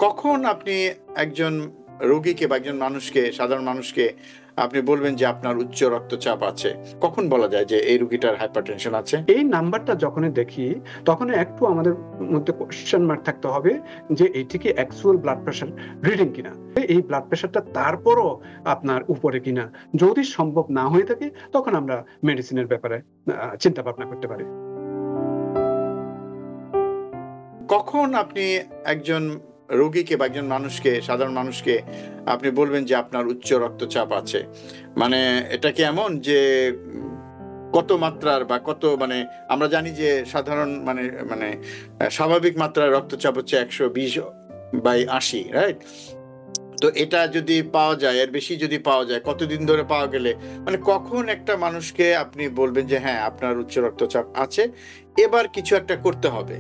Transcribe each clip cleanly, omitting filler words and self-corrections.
কখন আপনি একজন রোগীকে বা একজন মানুষকে, সাধারণ মানুষকে আপনি বলবেন যে আপনার উচ্চ রক্তচাপ আছে? কখন বলা যায় যে এই রোগীটার হাইপারটেনশন আছে? এই নাম্বারটা যখনই দেখি তখনই একটু আমাদের মধ্যে কোয়েশ্চেন মার্ক থাকতে হবে যে এটি কি অ্যাকচুয়াল ব্লাড প্রেশার রিডিং কিনা, এই ব্লাড প্রেশারটা তারপরও আপনার উপরে কিনা। যদি সম্ভব না হয়ে থাকে তখন আমরা মেডিসিনের ব্যাপারে চিন্তা ভাবনা করতে পারি। কখন আপনি একজন রোগীকে বা একজন মানুষকে, সাধারণ মানুষকে আপনি বলবেন যে আপনার উচ্চ রক্তচাপ আছে? মানে এটা কি এমন যে কত মাত্রার বা কত, মানে আমরা জানি যে সাধারণ মানে মানে স্বাভাবিক মাত্রার রক্তচাপ হচ্ছে 120/80, রাইট? তো এটা যদি পাওয়া যায়, এর বেশি যদি পাওয়া যায়, কতদিন ধরে পাওয়া গেলে, মানে কখন একটা মানুষকে আপনি বলবেন যে হ্যাঁ আপনার উচ্চ রক্তচাপ আছে, এবার কিছু একটা করতে হবে?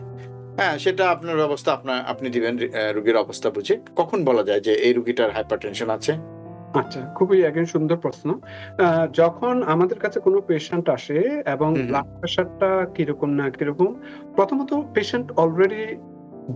হ্যাঁ, সেটা আপনার ব্যবস্থা আপনি দিবেন রোগীর অবস্থা বুঝে। কখন বলা যায় যে এই রোগীটার হাইপারটেনশন আছে? আচ্ছা, খুবই সুন্দর প্রশ্ন। যখন আমাদের কাছে কোনো পেশেন্ট আসে এবং ব্লাড প্রেশারটা কিরকম না কিরকম, প্রথমত পেশেন্ট অলরেডি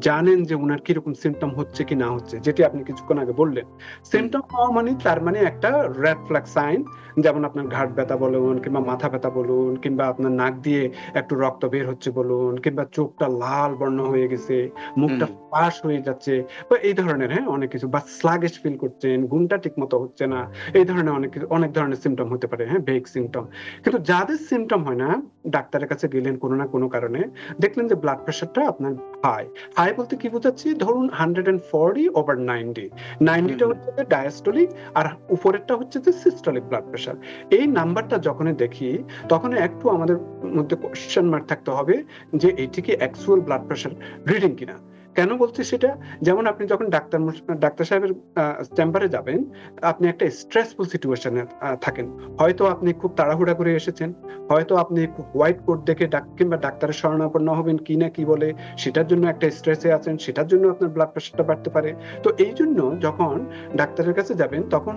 জানেন যে উনার কিরকম সিম্পটম হচ্ছে কি না হচ্ছে, যেটি আপনি কিছুক্ষণ আগে বললেন। সিম্পটম হওয়া মানে তার মানে একটা রেড ফ্ল্যাগ সাইন, যেমন আপনার ঘাড় ব্যথা বলুন কিংবা মাথা ব্যথা বলুন কিংবা আপনার নাক দিয়ে একটু রক্ত বের হচ্ছে বলুন কিংবা চোখটা লাল বর্ণ হয়ে গেছে, মুখটা ফাঁস হয়ে যাচ্ছে বা এই ধরনের অনেক কিছু, বা স্লাগিশ ফিল করছেন, ঘুমটা ঠিকমতো হচ্ছে না, এই ধরনের অনেক ধরনের সিম্পটম হতে পারে, ভেগ সিম্পটম। কিন্তু যাদের সিম্পটম হয় না, ডাক্তারের কাছে গেলেন কোনো না কোনো কারণে, দেখলেন যে ব্লাড প্রেশারটা আপনার হাই। হাই বলতে কি বোঝাচ্ছি, ধরুন 140/90, 90টা হচ্ছে যে ডায়াস্টোলিক আর উপরেরটা হচ্ছে যে সিস্টোলিক ব্লাড প্রেশার। এই নাম্বারটা যখনই দেখি তখনই একটু আমাদের মধ্যে কোয়েশ্চেন মার্ক থাকতে হবে যে এটি কি অ্যাকচুয়াল ব্লাড প্রেশার রিডিং কিনা। কেন বলছি সেটা, যেমন আপনি যখন ডাক্তার সাহেবের চেম্বারে যাবেন, আপনি একটা স্ট্রেসফুল সিচুয়েশনে থাকেন। হয়তো আপনি খুব তাড়াহুড়া করে এসেছেন, হয়তো আপনি হোয়াইট কোট দেখে কিংবা ডাক্তারের শরণাপন্ন হবেন কি না কি বলে সেটার জন্য একটা স্ট্রেসে আছেন, সেটার জন্য আপনার ব্লাড প্রেশারটা বাড়তে পারে। তো এই জন্য যখন ডাক্তারের কাছে যাবেন তখন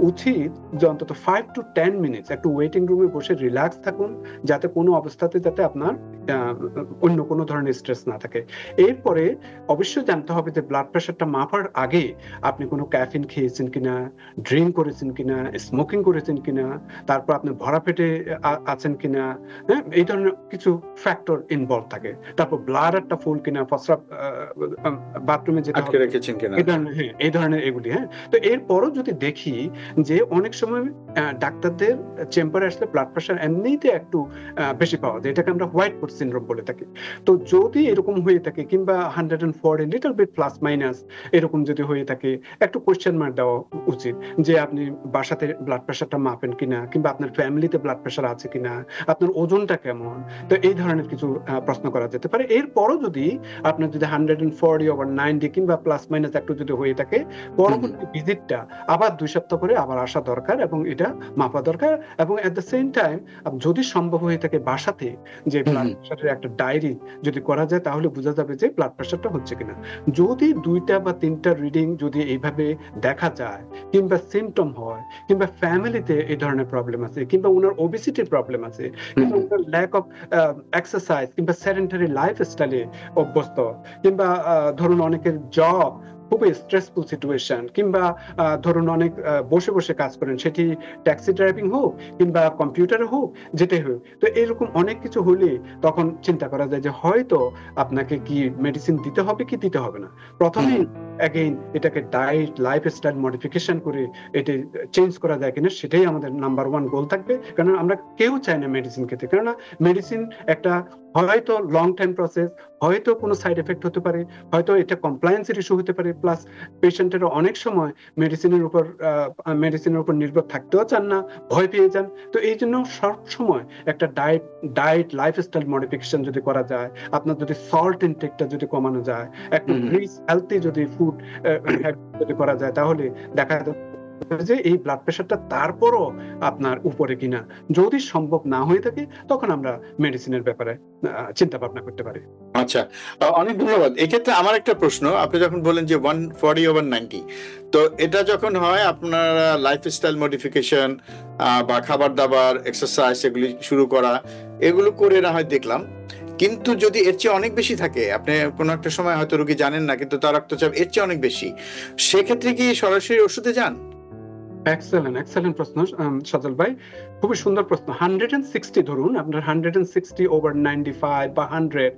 উচিত যে অন্তত 5 to 10 মিনিটস একটু ওয়েটিং রুমে বসে রিল্যাক্স থাকুন, যাতে কোনো অবস্থাতে যাতে আপনার অন্য কোনো ধরনের স্ট্রেস না থাকে। এরপরে অবশ্যই জানতে হবে যে ব্লাড প্রেশারটা মাপার আগে আপনি কোনো ক্যাফিন খেয়েছেন কিনা, ড্রিঙ্ক করেছেন কিনা, স্মোকিং করেছেন কিনা, তারপর আপনি ভরা পেটে আছেন কিনা, এই ধরনের কিছু ফ্যাক্টর ইনভলভ থাকে। তারপর ব্লাডারটা ফুল কিনা, প্রস্রাব বাথরুমে যেতে আটকে হবে রেখেছেন কিনা। এই ধরনের এগুলি। তো এরপরও যদি দেখি যে অনেক সময় ডাক্তারদের চেম্বারে আসলে ব্লাড প্রেশার এমনিতে একটু বেশি পাওয়া যায়, এটাকে আমরা হোয়াইট কোট সিনড্রোম বলে থাকি। তো যদি এরকম হয়ে থাকে কিংবা 140 লিটল বিট প্লাস মাইনাস এরকম যদি হয়ে থাকে, একটু কোয়েশ্চেন মার্ক দেওয়া উচিত যে আপনি বাসাতে ব্লাড প্রেশারটা মাপেন কিনা কিংবা আপনার ফ্যামিলিতে ব্লাড প্রেশার আছে কিনা, আপনার ওজনটা কেমন। তো এই ধরনের কিছু প্রশ্ন করা যেতে পারে। এরপরও যদি আপনার যদি 140/90 কিংবা প্লাস মাইনাস একটু যদি হয়ে থাকে, পরবর্তী ভিজিটটা আবার 2 সপ্তাহ পরে আবার আসা দরকার এবং এটা মাপা দরকার। এবং এট দ্য সেম টাইম যদি সম্ভব হয়ে থাকে বাসাতে যে ব্লাড প্রেশারের একটা ডায়েরি যদি করা যায়, তাহলে বোঝা যাবে যে ব্লাড প্রেশারটা হচ্ছে কিনা। যদি 2টা বা 3টা রিডিং যদি এইভাবে দেখা যায় কিংবা সিম্পটম হয় কিংবা ফ্যামিলিতে এই ধরনের প্রবলেম আছে কিংবা ওনার ওবেসিটির প্রবলেম আছে কিংবা ওনার ল্যাক অফ এক্সারসাইজ কিংবা সেডেন্টারি লাইফস্টাইলে অভ্যস্ত কিংবা ধরুন অনেকের জব খুবই স্ট্রেসফুল সিচুয়েশন কিংবা ধরুন অনেক বসে বসে কাজ করেন, সেটি ট্যাক্সি ড্রাইভিং হোক কিংবা কম্পিউটারে হোক, যেটাই হোক। তো এরকম অনেক কিছু হলে তখন চিন্তা করা যায় যে হয়তো আপনাকে কি মেডিসিন দিতে হবে কি দিতে হবে না। প্রথমেই অ্যাগেইন এটাকে ডায়েট লাইফস্টাইল মডিফিকেশন করে এটি চেঞ্জ করা যায় কিনা, সেটাই আমাদের নাম্বার 1 গোল থাকবে। কারণ আমরা কেউ চাই না মেডিসিন খেতে, কেননা মেডিসিন একটা হয়তো লং টাইম প্রসেস, হয়তো কোনো সাইড এফেক্ট হতে পারে, হয়তো এটা কমপ্লায়েন্সের ইস্যু হতে পারে, প্লাস পেশেন্টেরা অনেক সময় মেডিসিনের উপর নির্ভর থাকতেও চান না, ভয় পেয়ে যান। তো এই জন্য সব সময় একটা ডায়েট লাইফস্টাইল মডিফিকেশন যদি করা যায়, আপনার যদি সল্ট ইনটেকটা যদি কমানো যায়, একটু হেলথি যদি ফুড যদি করা যায়, তাহলে দেখা যে এই ব্লাড প্রেশারটা তারপরও আপনার উপরে কিনা। যদি সম্ভব না হয়ে থাকে তখন আমরা মেডিসিনের ব্যাপারে চিন্তা ভাবনা করতে পারি। আচ্ছা, অনেক ধন্যবাদ। এক্ষেত্রে আমার একটা প্রশ্ন, আপনি যখন বলেন যে 140/90, তো এটা যখন হয় আপনার লাইফস্টাইল মডিফিকেশন বা খাবার দাবার, এক্সারসাইজ এগুলি শুরু করা, এগুলো করে না হয় দেখলাম, কিন্তু যদি এর চেয়ে অনেক বেশি থাকে, আপনি কোনো একটা সময় হয়তো রোগী জানেন না, কিন্তু তার রক্তচাপ এর চেয়ে অনেক বেশি, সেক্ষেত্রে কি সরাসরি ওষুধে যান? এক্সেলেন্ট প্রশ্ন সজল ভাই। খুবই সুন্দর প্রশ্ন। 160 ধরুন, আপনার 160 ওভার 95 বা 100,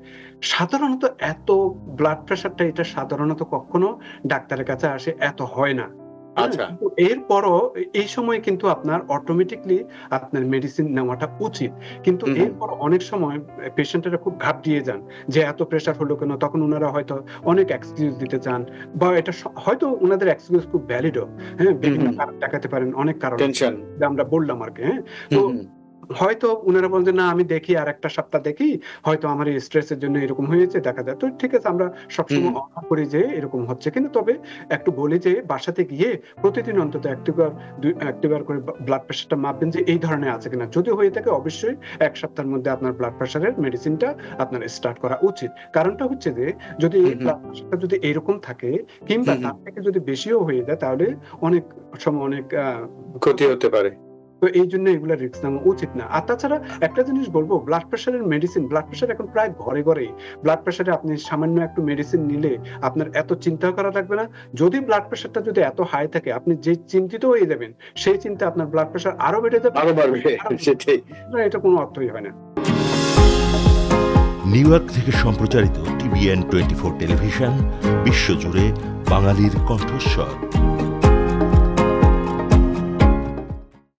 সাধারণত এত ব্লাড প্রেশারটা এটা সাধারণত কখনো ডাক্তারের কাছে আসে এত হয় না। হ্যাঁ? আচ্ছা। কিন্তু এরপরও এই সময় কিন্তু আপনার অটোমেটিকলি আপনার মেডিসিন নেওয়াটা উচিত। কিন্তু হুম, হুম। এরপর অনেক সময় পেশেন্টেরা খুব ঘাবড়িয়ে যান যে এত প্রেশার হলো কেন? তখন উনারা হয়তো অনেক এক্সকিউজ দিতে চান, বা এটা হয়তো উনাদের এক্সকিউজ খুব ভ্যালিডও। হ্যাঁ? বিভিন্ন হুম। কারণ দেখাতে পারেন, অনেক কারণ আছে। টেনশন। যে আমরা বললাম আরকি, হ্যাঁ? তো হুম, হুম। হয়তো উনারা বলেন যে, "না আমি দেখি আরেকটা সপ্তাহ দেখি, হয়তো আমার এই স্ট্রেসের জন্য এরকম হয়েছে, দেখা যায়।" তো ঠিক আছে, আমরা হুম, সবসময় অনার করি যে এরকম হচ্ছে। কিন্তু তবে একটু বলি যে বাসাতে গিয়ে প্রতিদিন অন্তত ১ বার করে ব্লাড প্রেশারটা মাপবেন যে এই ধরনের আছে কিনা। যদি হয়ে থাকে অবশ্যই ১ সপ্তাহের মধ্যে আপনার ব্লাড প্রেশারের মেডিসিনটা আপনার স্টার্ট করা উচিত। কারণটা হচ্ছে যে যদি হুম, হুম। ব্লাড প্রেশারটা যদি এরকম থাকে কিংবা হুম, হুম। তার থেকে যদি বেশিও হয়ে যায়, তাহলে অনেক সময় অনেক ক্ষতি হতে পারে। তো এইজন্য এগুলা রিস্ক নেওয়া উচিত না। আর তাছাড়া একটা জিনিস বলব, ব্লাড প্রেশারের মেডিসিন, ব্লাড প্রেশার এখন প্রায় ঘরে। ব্লাড প্রেশারে আপনি সামান্য একটু মেডিসিন নিলে আপনার এত চিন্তা করা লাগবে না। যদি ব্লাড প্রেশারটা যদি এত হাই থাকে, আপনি যে চিন্তিত হয়ে যাবেন, সেই চিন্তা আপনার ব্লাড প্রেশার আরো বেড়ে যাবে। আরো বাড়বে। সেটাই। এটা কোনো অর্থই হয় না। নিউ ইয়র্ক থেকে সম্প্রচারিত TVN 24 টেলিভিশন বিশ্বজুড়ে বাঙালির কণ্ঠস্বর।